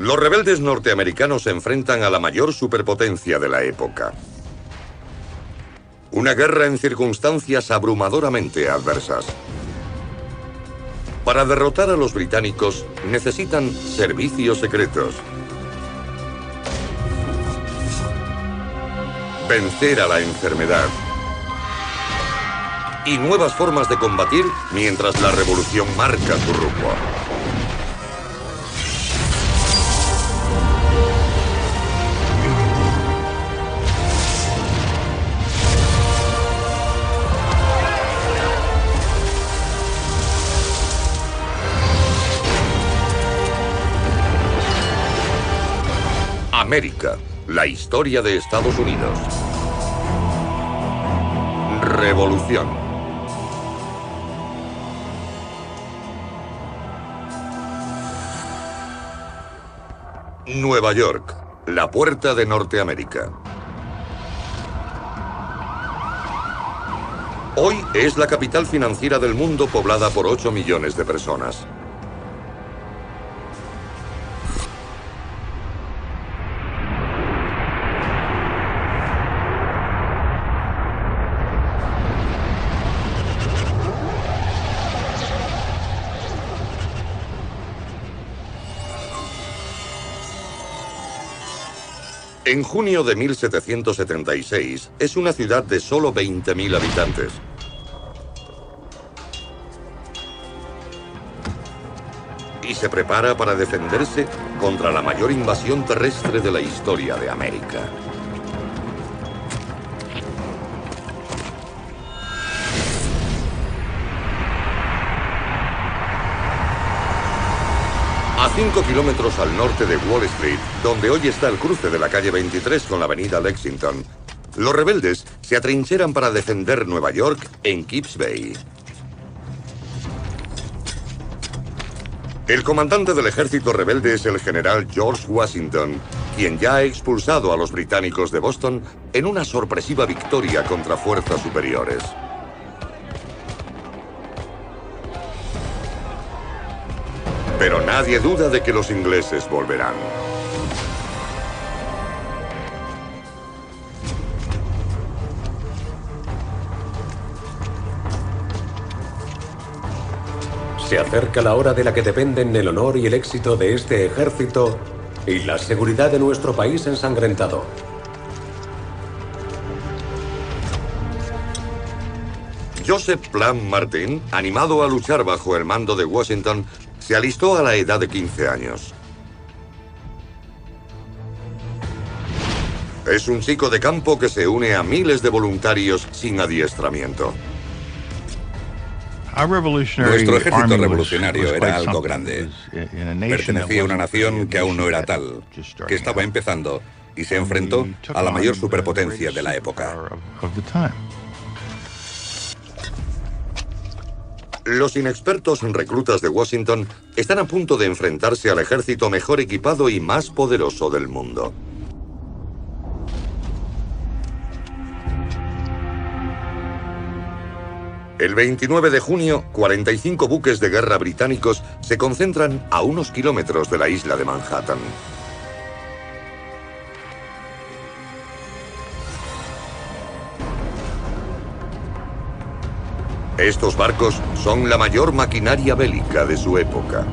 Los rebeldes norteamericanos se enfrentan a la mayor superpotencia de la época. Una guerra en circunstancias abrumadoramente adversas. Para derrotar a los británicos necesitan servicios secretos, vencer a la enfermedad y nuevas formas de combatir mientras la revolución marca su rumbo. América, la historia de Estados Unidos. Revolución. Nueva York, la puerta de Norteamérica. Hoy es la capital financiera del mundo, poblada por 8 millones de personas. En junio de 1776, es una ciudad de solo 20.000 habitantes. Y se prepara para defenderse contra la mayor invasión terrestre de la historia de América. A 5 kilómetros al norte de Wall Street, donde hoy está el cruce de la calle 23 con la avenida Lexington, los rebeldes se atrincheran para defender Nueva York en Kips Bay. El comandante del ejército rebelde es el general George Washington, quien ya ha expulsado a los británicos de Boston en una sorpresiva victoria contra fuerzas superiores. Pero nadie duda de que los ingleses volverán. Se acerca la hora de la que dependen el honor y el éxito de este ejército y la seguridad de nuestro país ensangrentado. Joseph Plum Martin, animado a luchar bajo el mando de Washington, se alistó a la edad de 15 años. Es un chico de campo que se une a miles de voluntarios sin adiestramiento. Nuestro ejército revolucionario era algo grande. Pertenecía a una nación que aún no era tal, que estaba empezando y se enfrentó a la mayor superpotencia de la época. Los inexpertos reclutas de Washington están a punto de enfrentarse al ejército mejor equipado y más poderoso del mundo. El 29 de junio, 45 buques de guerra británicos se concentran a unos kilómetros de la isla de Manhattan. Estos barcos son la mayor maquinaria bélica de su época.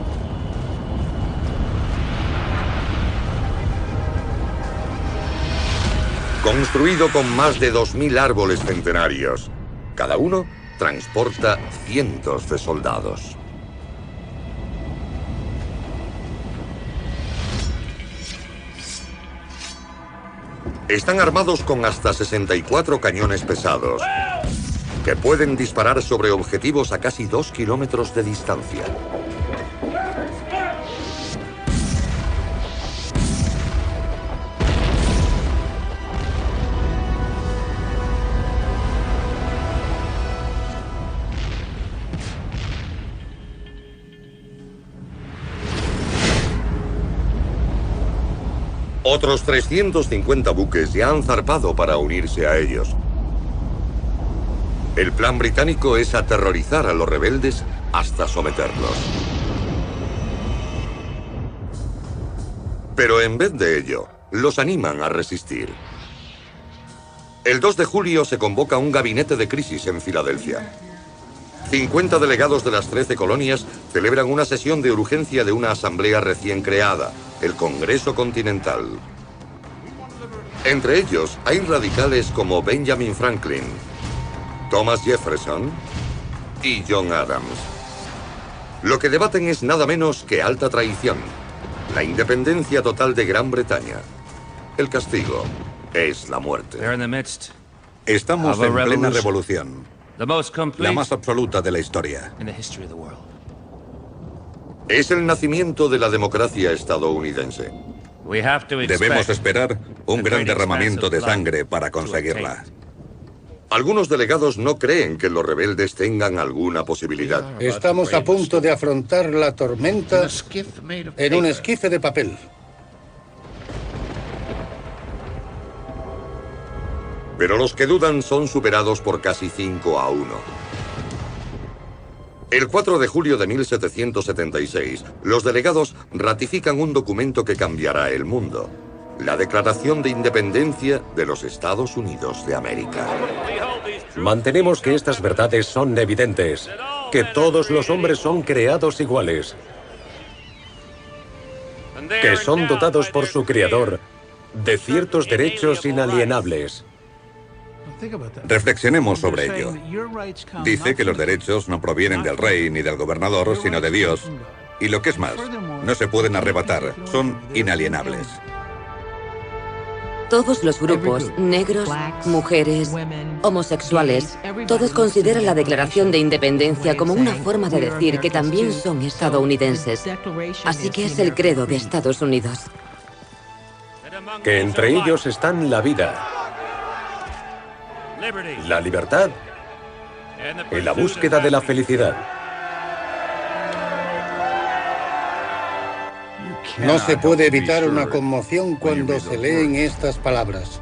Construido con más de 2.000 árboles centenarios, cada uno transporta cientos de soldados. Están armados con hasta 64 cañones pesados, que pueden disparar sobre objetivos a casi 2 kilómetros de distancia. Otros 350 buques ya han zarpado para unirse a ellos. El plan británico es aterrorizar a los rebeldes hasta someterlos. Pero en vez de ello, los animan a resistir. El 2 de julio se convoca un gabinete de crisis en Filadelfia. 50 delegados de las 13 colonias celebran una sesión de urgencia de una asamblea recién creada, el Congreso Continental. Entre ellos hay radicales como Benjamin Franklin, Thomas Jefferson y John Adams. Lo que debaten es nada menos que alta traición, la independencia total de Gran Bretaña. El castigo es la muerte. Estamos en plena revolución, la más absoluta de la historia. Es el nacimiento de la democracia estadounidense. Debemos esperar un gran derramamiento de sangre para conseguirla. Algunos delegados no creen que los rebeldes tengan alguna posibilidad. Estamos a punto de afrontar la tormenta en un esquife de papel. Pero los que dudan son superados por casi 5-1. El 4 de julio de 1776, los delegados ratifican un documento que cambiará el mundo: la Declaración de Independencia de los Estados Unidos de América. Mantenemos que estas verdades son evidentes, que todos los hombres son creados iguales, que son dotados por su Creador de ciertos derechos inalienables. Reflexionemos sobre ello. Dice que los derechos no provienen del rey ni del gobernador, sino de Dios. Y lo que es más, no se pueden arrebatar, son inalienables. Todos los grupos, negros, mujeres, homosexuales, todos consideran la Declaración de Independencia como una forma de decir que también son estadounidenses. Así que es el credo de Estados Unidos. Que entre ellos están la vida, la libertad y la búsqueda de la felicidad. No se puede evitar una conmoción cuando se leen estas palabras.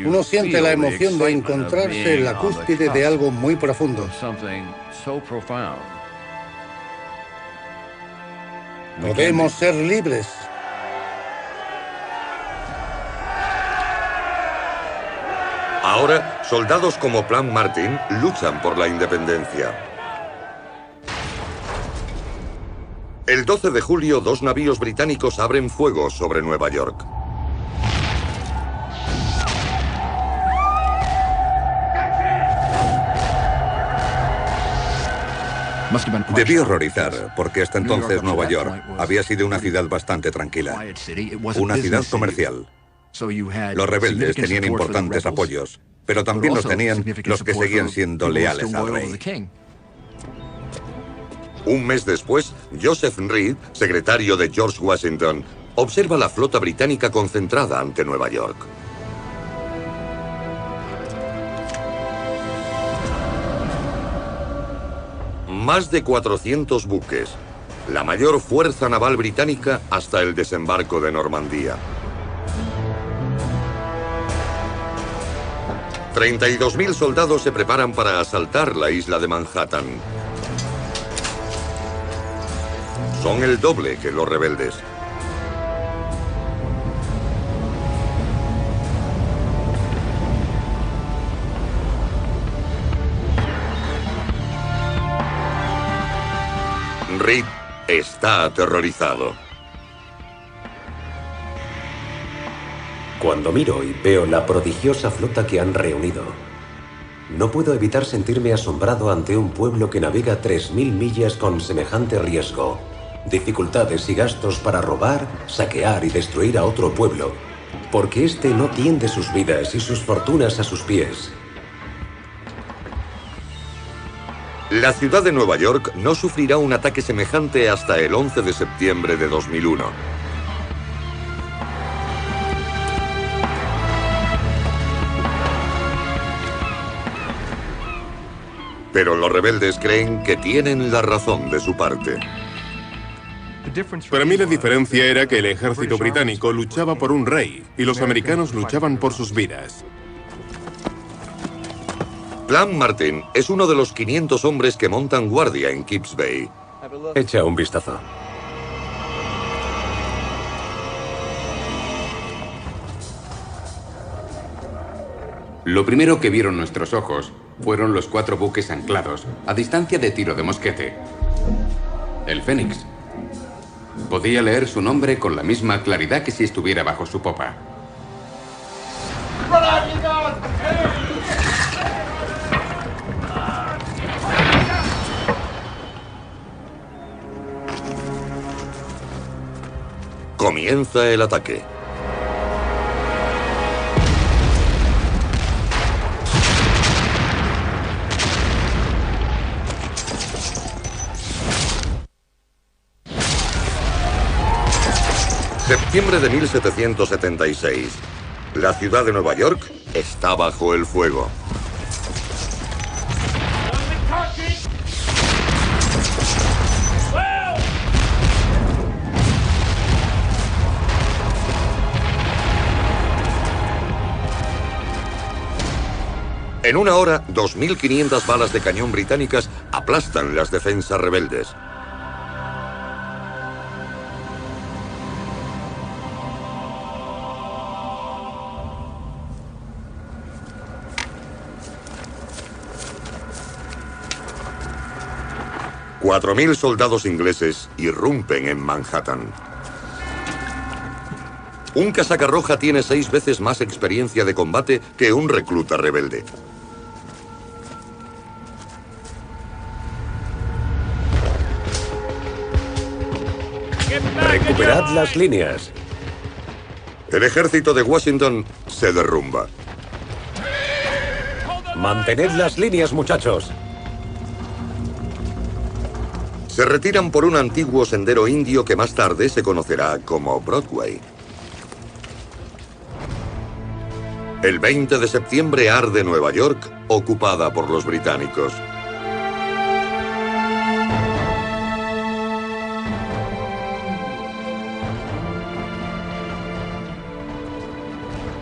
Uno siente la emoción de encontrarse en la cúspide de algo muy profundo. Podemos ser libres. Ahora, soldados como Plan Martin luchan por la independencia. El 12 de julio, 2 navíos británicos abren fuego sobre Nueva York. Debió horrorizar, porque hasta entonces Nueva York había sido una ciudad bastante tranquila, una ciudad comercial. Los rebeldes tenían importantes apoyos, pero también los tenían los que seguían siendo leales al rey. Un mes después, Joseph Reed, secretario de George Washington, observa la flota británica concentrada ante Nueva York. Más de 400 buques, la mayor fuerza naval británica hasta el desembarco de Normandía. 32.000 soldados se preparan para asaltar la isla de Manhattan. Son el doble que los rebeldes. Reed está aterrorizado. Cuando miro y veo la prodigiosa flota que han reunido, no puedo evitar sentirme asombrado ante un pueblo que navega 3.000 millas con semejante riesgo, dificultades y gastos para robar, saquear y destruir a otro pueblo, porque éste no tiende sus vidas y sus fortunas a sus pies. La ciudad de Nueva York no sufrirá un ataque semejante hasta el 11 de septiembre de 2001. Pero los rebeldes creen que tienen la razón de su parte. Para mí la diferencia era que el ejército británico luchaba por un rey y los americanos luchaban por sus vidas. Plan Martin es uno de los 500 hombres que montan guardia en Kips Bay. Echa un vistazo. Lo primero que vieron nuestros ojos fueron los 4 buques anclados a distancia de tiro de mosquete. El Fénix. Podía leer su nombre con la misma claridad que si estuviera bajo su popa. Comienza el ataque. Septiembre de 1776. La ciudad de Nueva York está bajo el fuego. En una hora, 2.500 balas de cañón británicas aplastan las defensas rebeldes. $4.000 soldados ingleses irrumpen en Manhattan. Un casaca roja tiene 6 veces más experiencia de combate que un recluta rebelde. Recuperad las líneas. El ejército de Washington se derrumba. Mantened las líneas, muchachos. Se retiran por un antiguo sendero indio que más tarde se conocerá como Broadway. El 20 de septiembre arde Nueva York, ocupada por los británicos.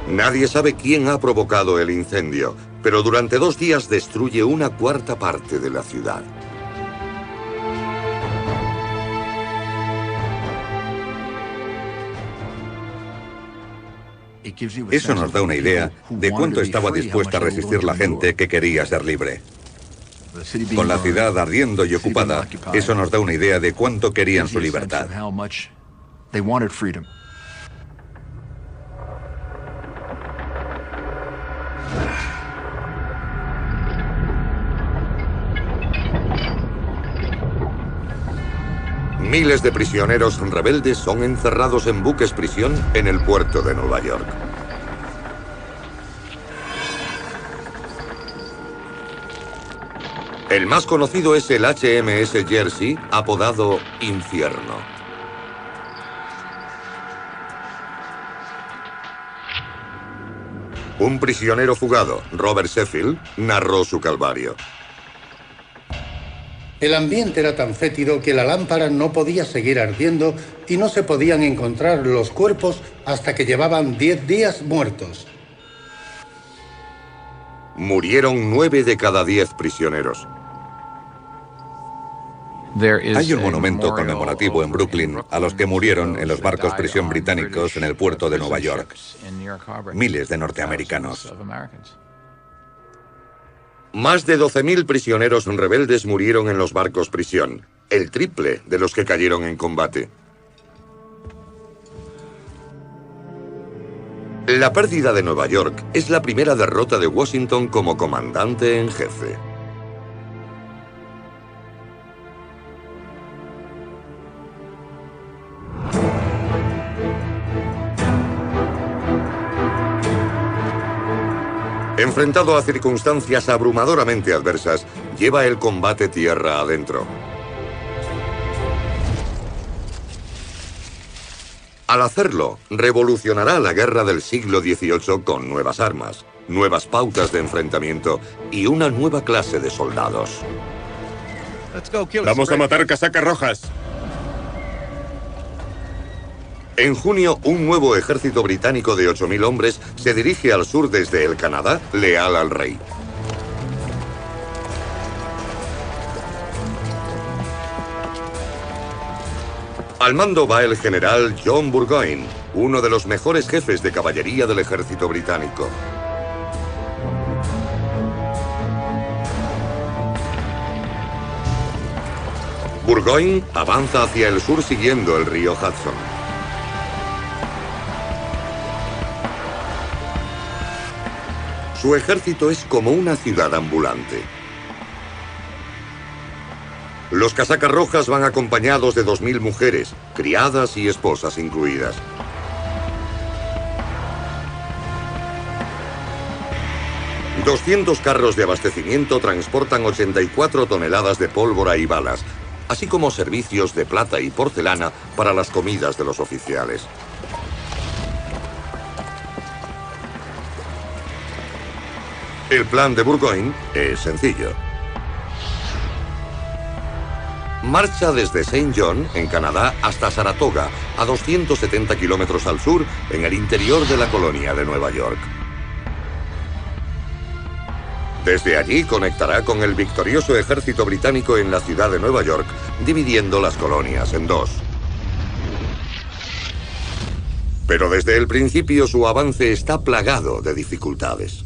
Nadie sabe quién ha provocado el incendio, pero durante 2 días destruye una cuarta parte de la ciudad. Eso nos da una idea de cuánto estaba dispuesta a resistir la gente que quería ser libre. Con la ciudad ardiendo y ocupada, eso nos da una idea de cuánto querían su libertad. Miles de prisioneros rebeldes son encerrados en buques prisión en el puerto de Nueva York. El más conocido es el HMS Jersey, apodado Infierno. Un prisionero fugado, Robert Sheffield, narró su calvario. El ambiente era tan fétido que la lámpara no podía seguir ardiendo y no se podían encontrar los cuerpos hasta que llevaban 10 días muertos. Murieron 9 de cada 10 prisioneros. Hay un monumento conmemorativo en Brooklyn a los que murieron en los barcos prisión británicos en el puerto de Nueva York. Miles de norteamericanos. Más de 12.000 prisioneros rebeldes murieron en los barcos prisión, el triple de los que cayeron en combate. La pérdida de Nueva York es la primera derrota de Washington como comandante en jefe. Enfrentado a circunstancias abrumadoramente adversas, lleva el combate tierra adentro. Al hacerlo, revolucionará la guerra del siglo XVIII con nuevas armas, nuevas pautas de enfrentamiento y una nueva clase de soldados. Vamos a matar casacas rojas. En junio, un nuevo ejército británico de 8.000 hombres se dirige al sur desde el Canadá, leal al rey. Al mando va el general John Burgoyne, uno de los mejores jefes de caballería del ejército británico. Burgoyne avanza hacia el sur siguiendo el río Hudson. Su ejército es como una ciudad ambulante. Los casacas rojas van acompañados de 2000 mujeres, criadas y esposas incluidas. $200 carros de abastecimiento transportan 84 toneladas de pólvora y balas, así como servicios de plata y porcelana para las comidas de los oficiales. El plan de Burgoyne es sencillo. Marcha desde St. John, en Canadá, hasta Saratoga, a 270 kilómetros al sur, en el interior de la colonia de Nueva York. Desde allí conectará con el victorioso ejército británico en la ciudad de Nueva York, dividiendo las colonias en dos. Pero desde el principio su avance está plagado de dificultades.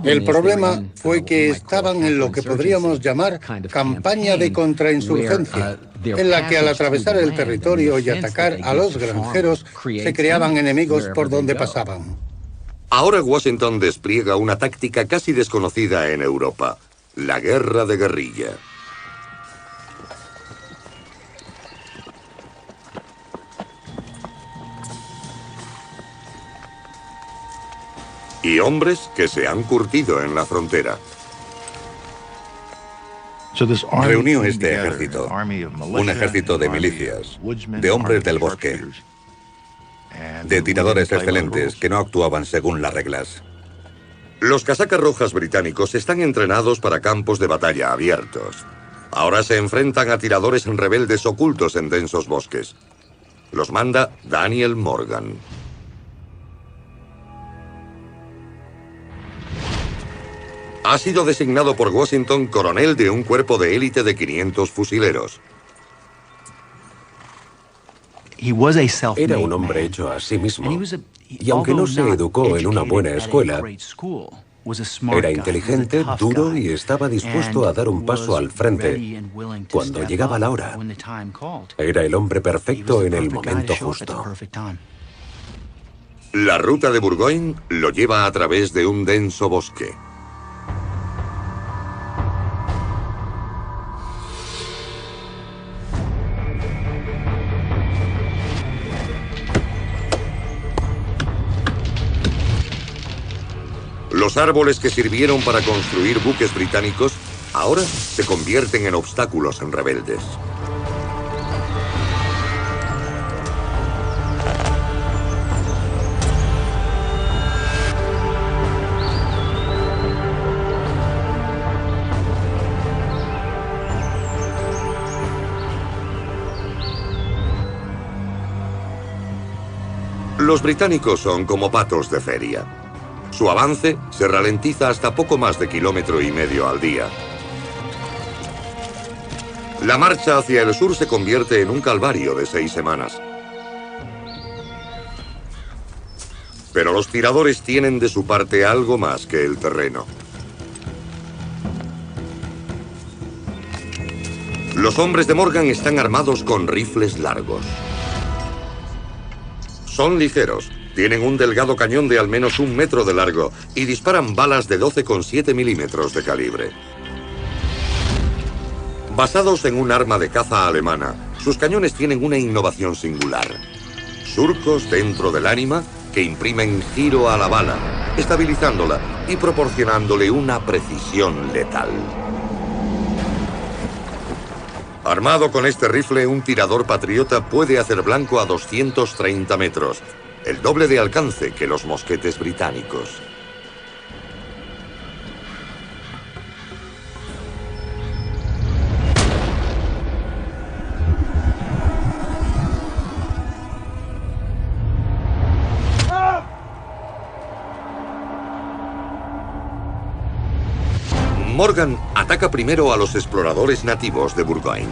El problema fue que estaban en lo que podríamos llamar campaña de contrainsurgencia, en la que al atravesar el territorio y atacar a los granjeros, se creaban enemigos por donde pasaban. Ahora Washington despliega una táctica casi desconocida en Europa: la guerra de guerrilla. Y hombres que se han curtido en la frontera. Reunió este ejército, un ejército de milicias, de hombres del bosque, de tiradores excelentes que no actuaban según las reglas. Los casacas rojas británicos están entrenados para campos de batalla abiertos. Ahora se enfrentan a tiradores rebeldes ocultos en densos bosques. Los manda Daniel Morgan. Ha sido designado por Washington coronel de un cuerpo de élite de 500 fusileros. Era un hombre hecho a sí mismo, y aunque no se educó en una buena escuela, era inteligente, duro y estaba dispuesto a dar un paso al frente cuando llegaba la hora. Era el hombre perfecto en el momento justo. La ruta de Burgoyne lo lleva a través de un denso bosque. Los árboles que sirvieron para construir buques británicos ahora se convierten en obstáculos en rebeldes. Los británicos son como patos de feria. Su avance se ralentiza hasta poco más de 1,5 kilómetros al día. La marcha hacia el sur se convierte en un calvario de 6 semanas. Pero los tiradores tienen de su parte algo más que el terreno. Los hombres de Morgan están armados con rifles largos. Son ligeros. Tienen un delgado cañón de al menos 1 metro de largo y disparan balas de 12,7 milímetros de calibre. Basados en un arma de caza alemana, sus cañones tienen una innovación singular. Surcos dentro del ánima que imprimen giro a la bala, estabilizándola y proporcionándole una precisión letal. Armado con este rifle, un tirador patriota puede hacer blanco a 230 metros. El doble de alcance que los mosquetes británicos. Morgan ataca primero a los exploradores nativos de Burgoyne.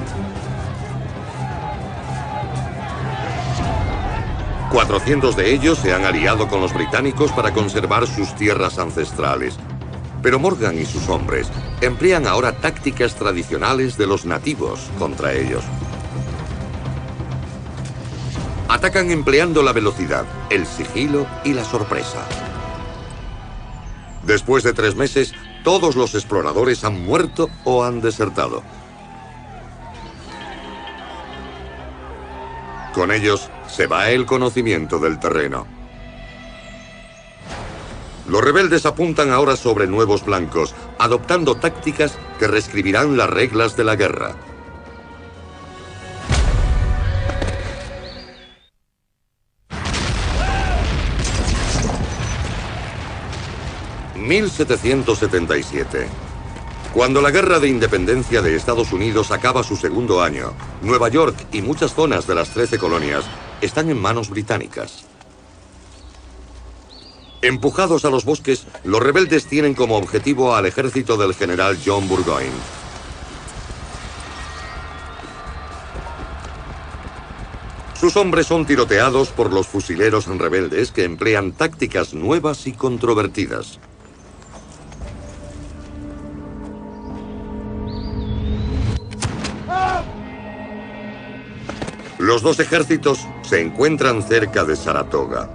400 de ellos se han aliado con los británicos para conservar sus tierras ancestrales. Pero Morgan y sus hombres emplean ahora tácticas tradicionales de los nativos contra ellos. Atacan empleando la velocidad, el sigilo y la sorpresa. Después de 3 meses, todos los exploradores han muerto o han desertado. Con ellos se va el conocimiento del terreno. Los rebeldes apuntan ahora sobre nuevos blancos, adoptando tácticas que reescribirán las reglas de la guerra. ...1777... Cuando la Guerra de Independencia de Estados Unidos acaba su segundo año, Nueva York y muchas zonas de las 13 colonias están en manos británicas. Empujados a los bosques, los rebeldes tienen como objetivo al ejército del general John Burgoyne. Sus hombres son tiroteados por los fusileros rebeldes que emplean tácticas nuevas y controvertidas. Los dos ejércitos se encuentran cerca de Saratoga.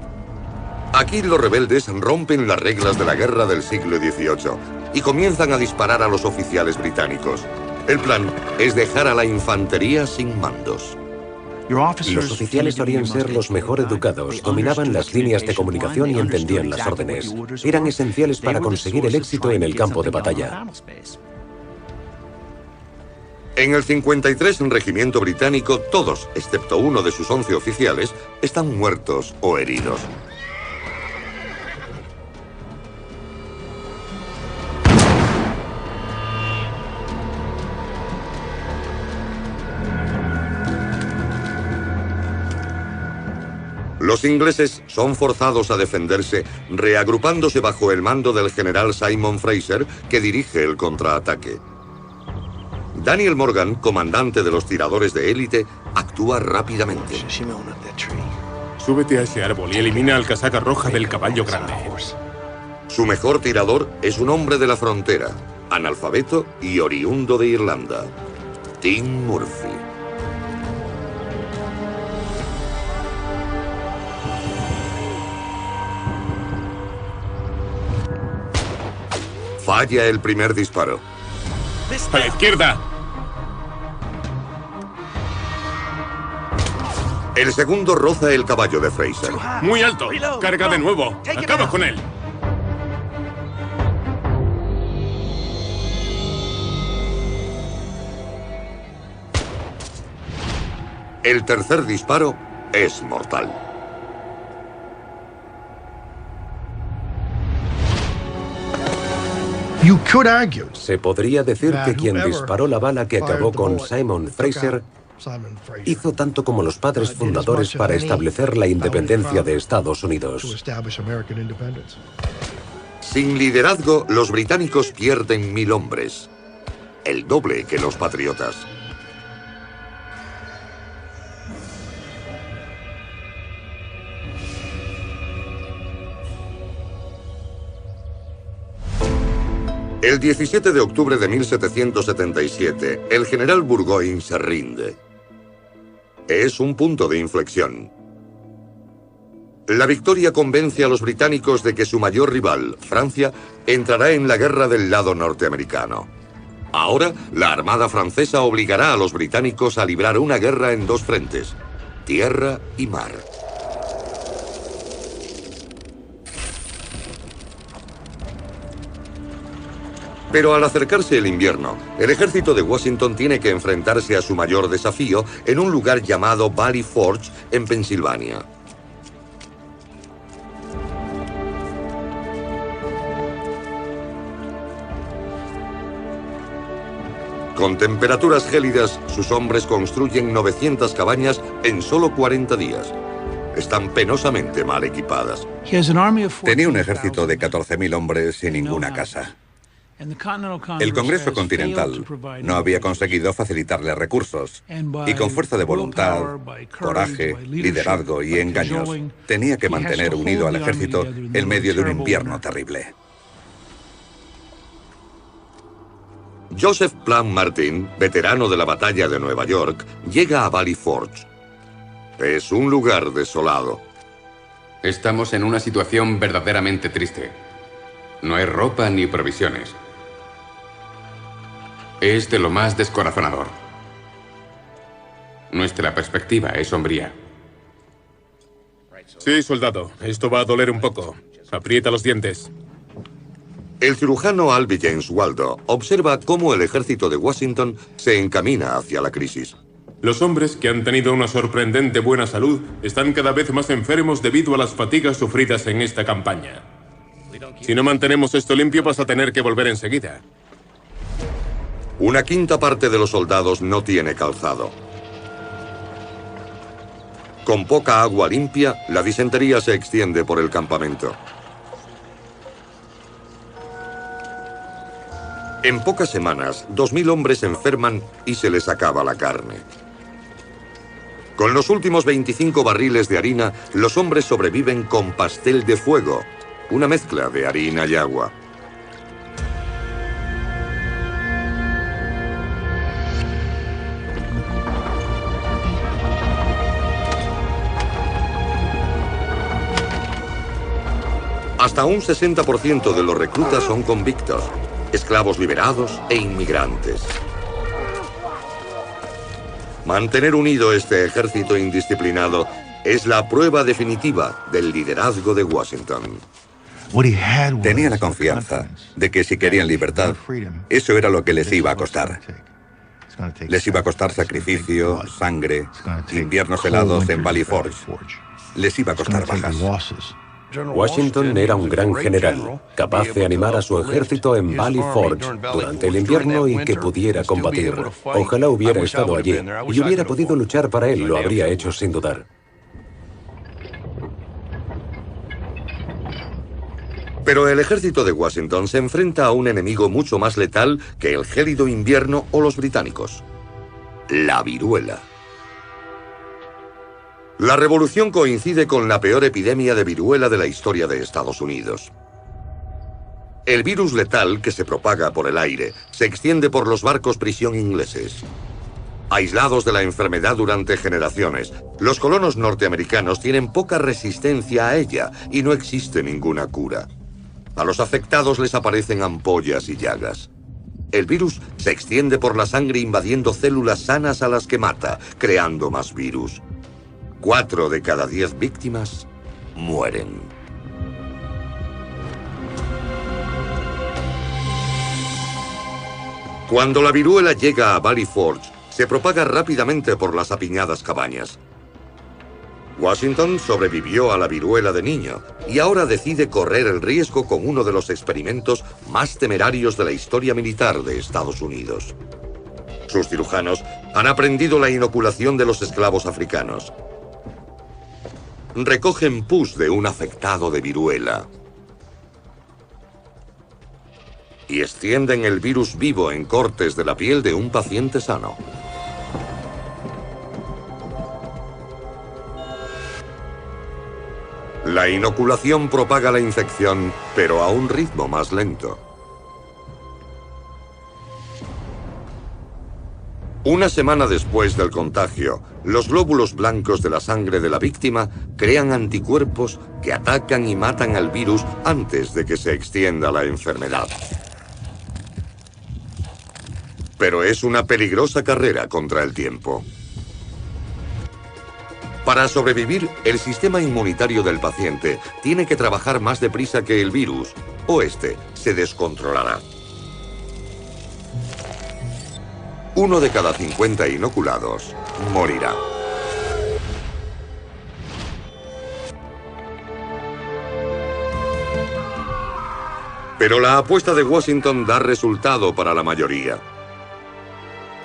Aquí los rebeldes rompen las reglas de la guerra del siglo XVIII y comienzan a disparar a los oficiales británicos. El plan es dejar a la infantería sin mandos. Los oficiales solían ser los mejor educados, dominaban las líneas de comunicación y entendían las órdenes. Eran esenciales para conseguir el éxito en el campo de batalla. En el 53 regimiento británico, todos, excepto uno de sus 11 oficiales, están muertos o heridos. Los ingleses son forzados a defenderse, reagrupándose bajo el mando del general Simon Fraser, que dirige el contraataque. Daniel Morgan, comandante de los tiradores de élite, actúa rápidamente. Súbete a ese árbol y elimina al casaca roja del caballo grande. Su mejor tirador es un hombre de la frontera, analfabeto y oriundo de Irlanda, Tim Murphy. Falla el primer disparo. ¡A la izquierda! El segundo roza el caballo de Fraser. ¡Muy alto! ¡Carga de nuevo! ¡Acaba con él! El tercer disparo es mortal. Se podría decir que quien disparó la bala que acabó con Simon Fraser hizo tanto como los padres fundadores para establecer la independencia de Estados Unidos. Sin liderazgo, los británicos pierden 1000 hombres, el doble que los patriotas. El 17 de octubre de 1777, el general Burgoyne se rinde. Es un punto de inflexión. La victoria convence a los británicos de que su mayor rival, Francia, entrará en la guerra del lado norteamericano. Ahora, la Armada francesa obligará a los británicos a librar una guerra en 2 frentes, tierra y mar. Pero al acercarse el invierno, el ejército de Washington tiene que enfrentarse a su mayor desafío en un lugar llamado Valley Forge, en Pensilvania. Con temperaturas gélidas, sus hombres construyen 900 cabañas en solo 40 días. Están penosamente mal equipadas. Tenía un ejército de 14.000 hombres sin ninguna casa. El Congreso Continental no había conseguido facilitarle recursos y con fuerza de voluntad, coraje, liderazgo y engaños tenía que mantener unido al ejército en medio de un invierno terrible. Joseph Plum Martin, veterano de la batalla de Nueva York, llega a Valley Forge. Es un lugar desolado. Estamos en una situación verdaderamente triste. No hay ropa ni provisiones. Es de lo más descorazonador. Nuestra perspectiva es sombría. Sí, soldado. Esto va a doler un poco. Aprieta los dientes. El cirujano Alvy James Waldo observa cómo el ejército de Washington se encamina hacia la crisis. Los hombres, que han tenido una sorprendente buena salud, están cada vez más enfermos debido a las fatigas sufridas en esta campaña. Si no mantenemos esto limpio, vas a tener que volver enseguida. Una quinta parte de los soldados no tiene calzado. Con poca agua limpia, la disentería se extiende por el campamento. En pocas semanas, 2000 hombres enferman y se les acaba la carne. Con los últimos 25 barriles de harina, los hombres sobreviven con pastel de fuego, una mezcla de harina y agua. Hasta un 60% de los reclutas son convictos, esclavos liberados e inmigrantes. Mantener unido este ejército indisciplinado es la prueba definitiva del liderazgo de Washington. Tenía la confianza de que si querían libertad, eso era lo que les iba a costar. Les iba a costar sacrificio, sangre, inviernos helados en Valley Forge. Les iba a costar bajas. Washington era un gran general, capaz de animar a su ejército en Valley Forge durante el invierno y que pudiera combatir. Ojalá hubiera estado allí y hubiera podido luchar para él, lo habría hecho sin dudar. Pero el ejército de Washington se enfrenta a un enemigo mucho más letal que el gélido invierno o los británicos: la viruela. La revolución coincide con la peor epidemia de viruela de la historia de Estados Unidos. El virus letal, que se propaga por el aire, se extiende por los barcos prisión ingleses. Aislados de la enfermedad durante generaciones, los colonos norteamericanos tienen poca resistencia a ella y no existe ninguna cura. A los afectados les aparecen ampollas y llagas. El virus se extiende por la sangre invadiendo células sanas a las que mata, creando más virus. 4 de cada 10 víctimas mueren. Cuando la viruela llega a Valley Forge, se propaga rápidamente por las apiñadas cabañas. Washington sobrevivió a la viruela de niño y ahora decide correr el riesgo con uno de los experimentos más temerarios de la historia militar de Estados Unidos. Sus cirujanos han aprendido la inoculación de los esclavos africanos. Recogen pus de un afectado de viruela y extienden el virus vivo en cortes de la piel de un paciente sano. La inoculación propaga la infección, pero a un ritmo más lento. Una semana después del contagio, los glóbulos blancos de la sangre de la víctima crean anticuerpos que atacan y matan al virus antes de que se extienda la enfermedad. Pero es una peligrosa carrera contra el tiempo. Para sobrevivir, el sistema inmunitario del paciente tiene que trabajar más deprisa que el virus, o este se descontrolará. 1 de cada 50 inoculados morirá. Pero la apuesta de Washington da resultado para la mayoría.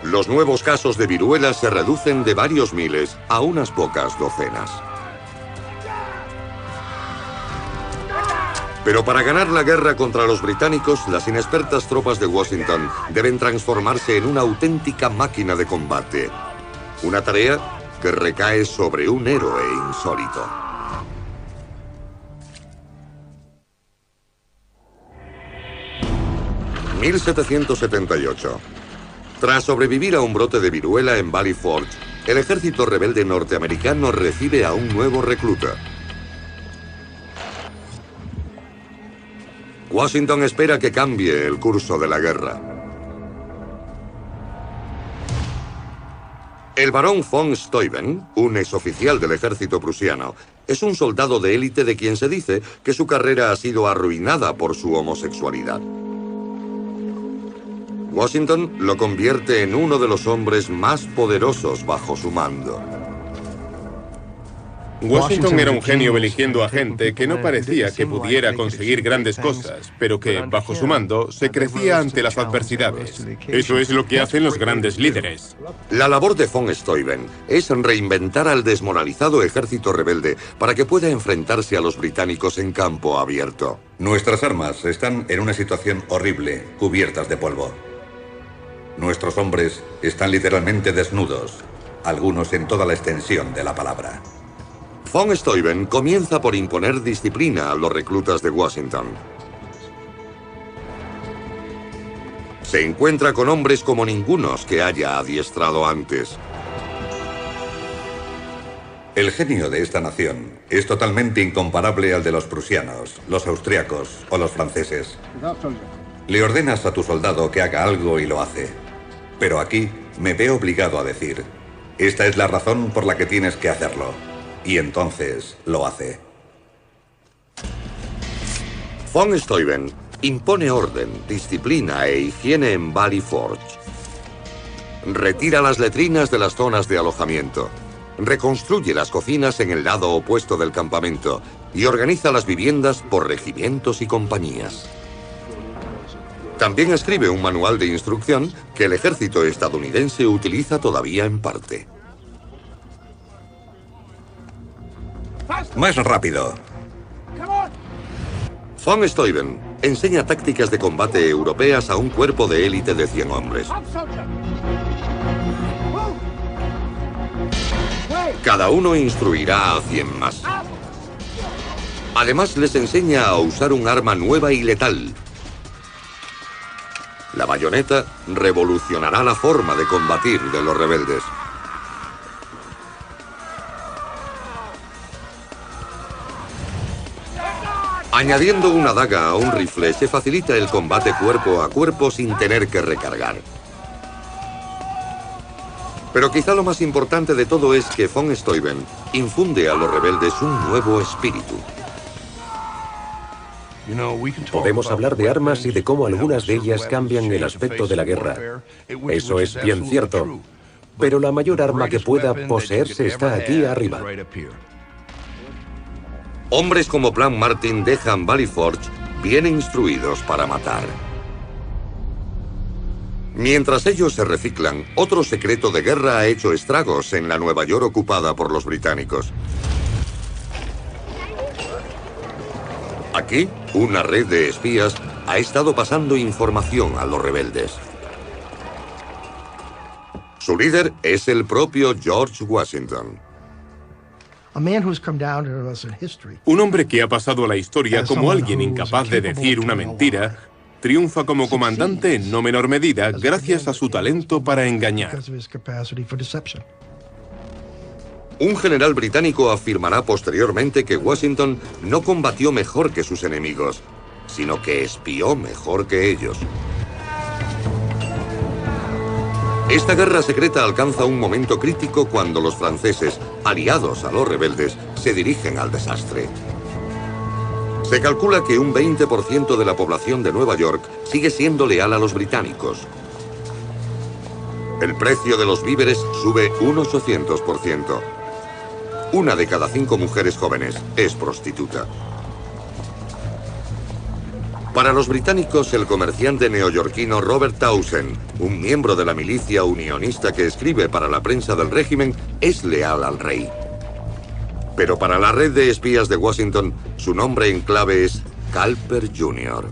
Los nuevos casos de viruela se reducen de varios miles a unas pocas docenas. Pero para ganar la guerra contra los británicos, las inexpertas tropas de Washington deben transformarse en una auténtica máquina de combate. Una tarea que recae sobre un héroe insólito. 1778. Tras sobrevivir a un brote de viruela en Valley Forge, el ejército rebelde norteamericano recibe a un nuevo recluta. Washington espera que cambie el curso de la guerra. El barón von Steuben, un exoficial del ejército prusiano, es un soldado de élite de quien se dice que su carrera ha sido arruinada por su homosexualidad. Washington lo convierte en uno de los hombres más poderosos bajo su mando. Washington era un genio eligiendo a gente que no parecía que pudiera conseguir grandes cosas, pero que, bajo su mando, se crecía ante las adversidades. Eso es lo que hacen los grandes líderes. La labor de von Steuben es reinventar al desmoralizado ejército rebelde para que pueda enfrentarse a los británicos en campo abierto. Nuestras armas están en una situación horrible, cubiertas de polvo. Nuestros hombres están literalmente desnudos, algunos en toda la extensión de la palabra. Von Steuben comienza por imponer disciplina a los reclutas de Washington. Se encuentra con hombres como ningunos que haya adiestrado antes. El genio de esta nación es totalmente incomparable al de los prusianos, los austriacos o los franceses. Le ordenas a tu soldado que haga algo y lo hace. Pero aquí me veo obligado a decir, esta es la razón por la que tienes que hacerlo. Y entonces lo hace. Von Steuben impone orden, disciplina e higiene en Valley Forge. Retira las letrinas de las zonas de alojamiento. Reconstruye las cocinas en el lado opuesto del campamento y organiza las viviendas por regimientos y compañías. También escribe un manual de instrucción que el ejército estadounidense utiliza todavía en parte. Más rápido. Von Steuben enseña tácticas de combate europeas a un cuerpo de élite de 100 hombres. Cada uno instruirá a 100 más. Además, les enseña a usar un arma nueva y letal. La bayoneta revolucionará la forma de combatir de los rebeldes. Añadiendo una daga a un rifle se facilita el combate cuerpo a cuerpo sin tener que recargar. Pero quizá lo más importante de todo es que von Steuben infunde a los rebeldes un nuevo espíritu. Podemos hablar de armas y de cómo algunas de ellas cambian el aspecto de la guerra. Eso es bien cierto. Pero la mayor arma que pueda poseerse está aquí arriba. Hombres como Plan Martin dejan Valley Forge bien instruidos para matar. Mientras ellos se reciclan, otro secreto de guerra ha hecho estragos en la Nueva York ocupada por los británicos. Aquí, una red de espías ha estado pasando información a los rebeldes. Su líder es el propio George Washington. Un hombre que ha pasado a la historia como alguien incapaz de decir una mentira, triunfa como comandante en no menor medida gracias a su talento para engañar. Un general británico afirmará posteriormente que Washington no combatió mejor que sus enemigos, sino que espió mejor que ellos. Esta guerra secreta alcanza un momento crítico cuando los franceses, aliados a los rebeldes, se dirigen al desastre. Se calcula que un 20% de la población de Nueva York sigue siendo leal a los británicos. El precio de los víveres sube un 800%. Una de cada 5 mujeres jóvenes es prostituta. Para los británicos, el comerciante neoyorquino Robert Townsend, un miembro de la milicia unionista que escribe para la prensa del régimen, es leal al rey. Pero para la red de espías de Washington, su nombre en clave es Calper Jr.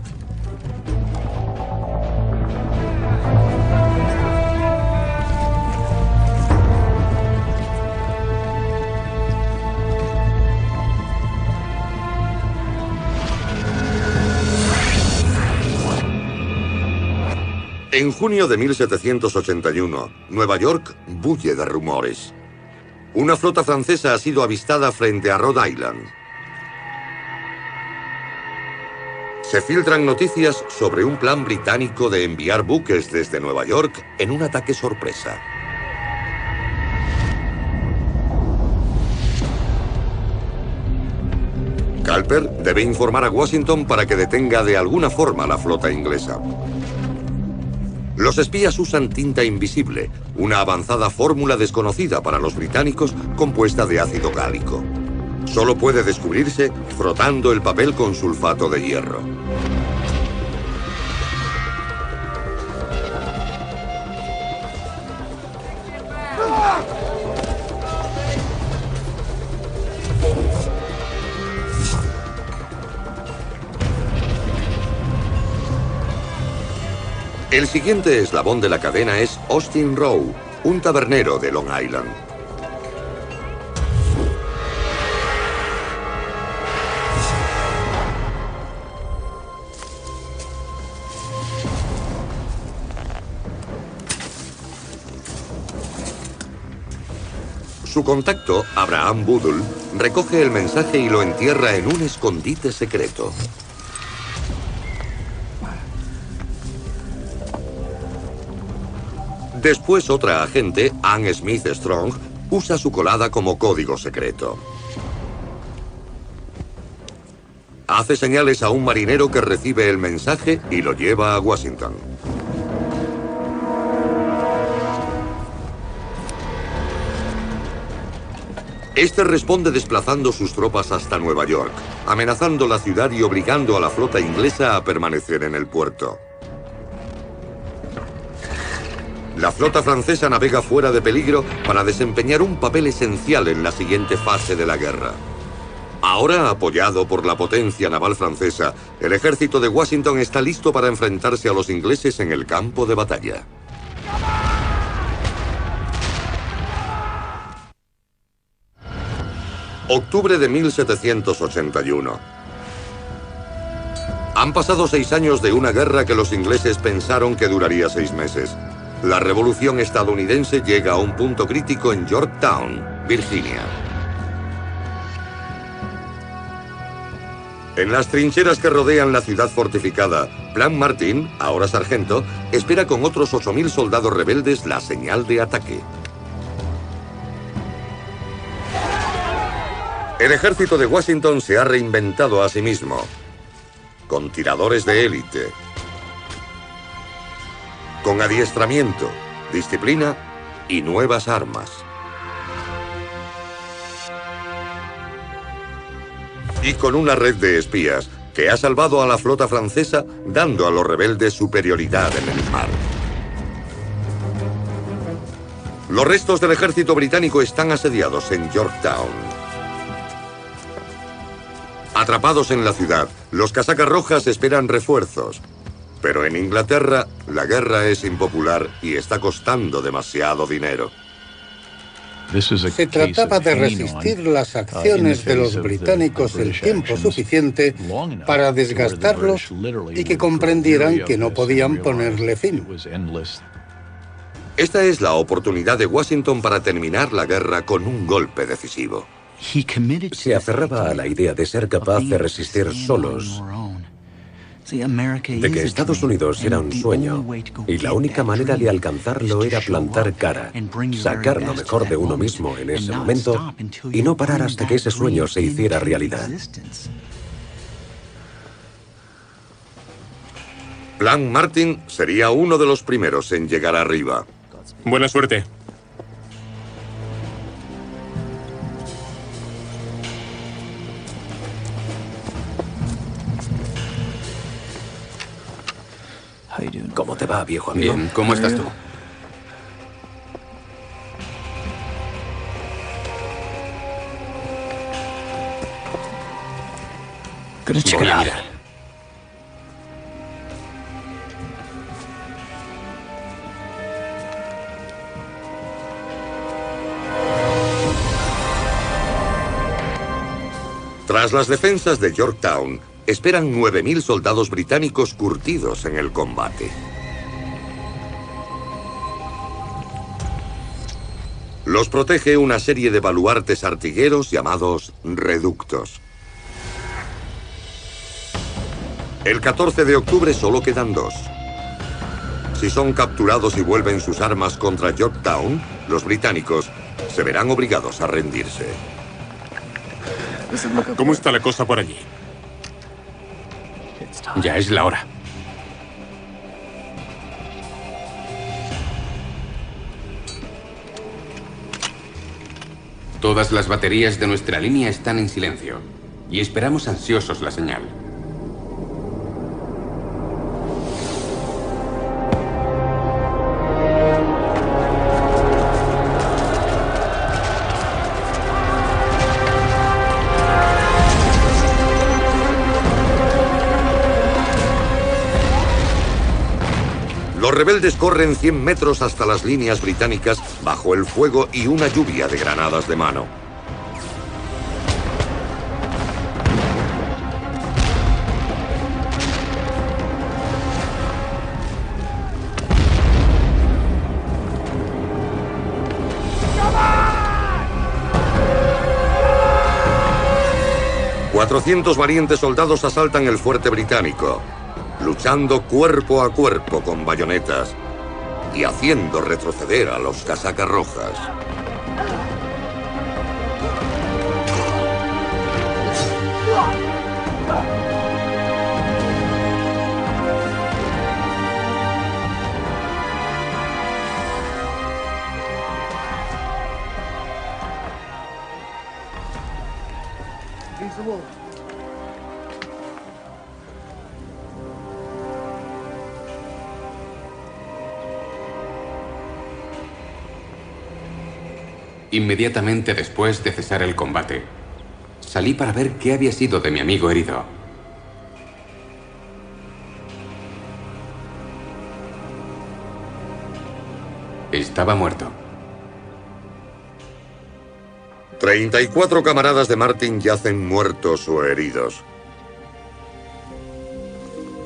En junio de 1781, Nueva York bulle de rumores. Una flota francesa ha sido avistada frente a Rhode Island. Se filtran noticias sobre un plan británico de enviar buques desde Nueva York en un ataque sorpresa. Culper debe informar a Washington para que detenga de alguna forma la flota inglesa. Los espías usan tinta invisible, una avanzada fórmula desconocida para los británicos compuesta de ácido gálico. Solo puede descubrirse frotando el papel con sulfato de hierro. El siguiente eslabón de la cadena es Austin Rowe, un tabernero de Long Island. Su contacto, Abraham Boodle, recoge el mensaje y lo entierra en un escondite secreto. Después otra agente, Anne Smith Strong, usa su colada como código secreto. Hace señales a un marinero que recibe el mensaje y lo lleva a Washington. Este responde desplazando sus tropas hasta Nueva York, amenazando la ciudad y obligando a la flota inglesa a permanecer en el puerto. La flota francesa navega fuera de peligro para desempeñar un papel esencial en la siguiente fase de la guerra. Ahora, apoyado por la potencia naval francesa, el ejército de Washington está listo para enfrentarse a los ingleses en el campo de batalla. Octubre de 1781. Han pasado 6 años de una guerra que los ingleses pensaron que duraría 6 meses. La revolución estadounidense llega a un punto crítico en Yorktown, Virginia. En las trincheras que rodean la ciudad fortificada, Plan Martin, ahora sargento, espera con otros 8.000 soldados rebeldes la señal de ataque. El ejército de Washington se ha reinventado a sí mismo, con tiradores de élite, con adiestramiento, disciplina y nuevas armas. Y con una red de espías que ha salvado a la flota francesa, dando a los rebeldes superioridad en el mar. Los restos del ejército británico están asediados en Yorktown. Atrapados en la ciudad, los casacas rojas esperan refuerzos. Pero en Inglaterra, la guerra es impopular y está costando demasiado dinero. Se trataba de resistir las acciones de los británicos el tiempo suficiente para desgastarlos y que comprendieran que no podían ponerle fin. Esta es la oportunidad de Washington para terminar la guerra con un golpe decisivo. Se aferraba a la idea de ser capaz de resistir solos, de que Estados Unidos era un sueño, y la única manera de alcanzarlo era plantar cara, sacar lo mejor de uno mismo en ese momento y no parar hasta que ese sueño se hiciera realidad. Plan Martin sería uno de los primeros en llegar arriba. Buena suerte. ¿Cómo te va, viejo amigo? Bien, ¿cómo estás tú? Voy a mirar. Tras las defensas de Yorktown, esperan 9.000 soldados británicos curtidos en el combate. Los protege una serie de baluartes artilleros llamados reductos. El 14 de octubre solo quedan 2. Si son capturados y vuelven sus armas contra Yorktown, los británicos se verán obligados a rendirse. ¿Cómo está la cosa por allí? Ya es la hora. Todas las baterías de nuestra línea están en silencio y esperamos ansiosos la señal. Los rebeldes corren 100 metros hasta las líneas británicas bajo el fuego y una lluvia de granadas de mano. ¡400 valientes soldados asaltan el fuerte británico, luchando cuerpo a cuerpo con bayonetas y haciendo retroceder a los casacas rojas. Inmediatamente después de cesar el combate, salí para ver qué había sido de mi amigo herido. Estaba muerto. 34 camaradas de Martin yacen muertos o heridos.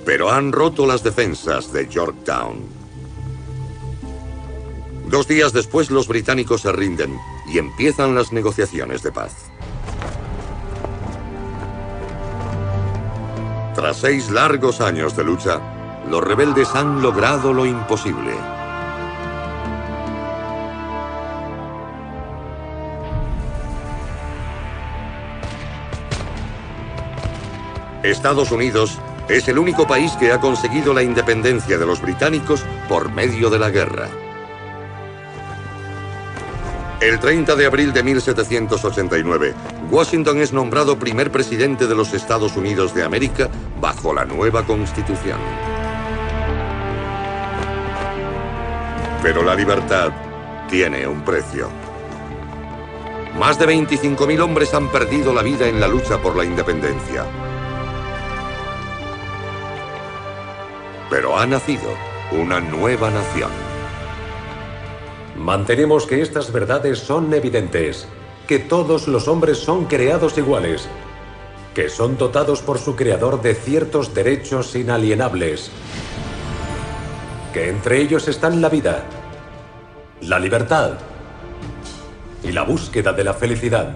Pero han roto las defensas de Yorktown. 2 días después, los británicos se rinden y empiezan las negociaciones de paz. Tras 6 largos años de lucha, los rebeldes han logrado lo imposible. Estados Unidos es el único país que ha conseguido la independencia de los británicos por medio de la guerra. El 30 de abril de 1789, Washington es nombrado primer presidente de los Estados Unidos de América bajo la nueva Constitución. Pero la libertad tiene un precio. Más de 25.000 hombres han perdido la vida en la lucha por la independencia. Pero ha nacido una nueva nación. Mantenemos que estas verdades son evidentes, que todos los hombres son creados iguales, que son dotados por su creador de ciertos derechos inalienables, que entre ellos están la vida, la libertad y la búsqueda de la felicidad.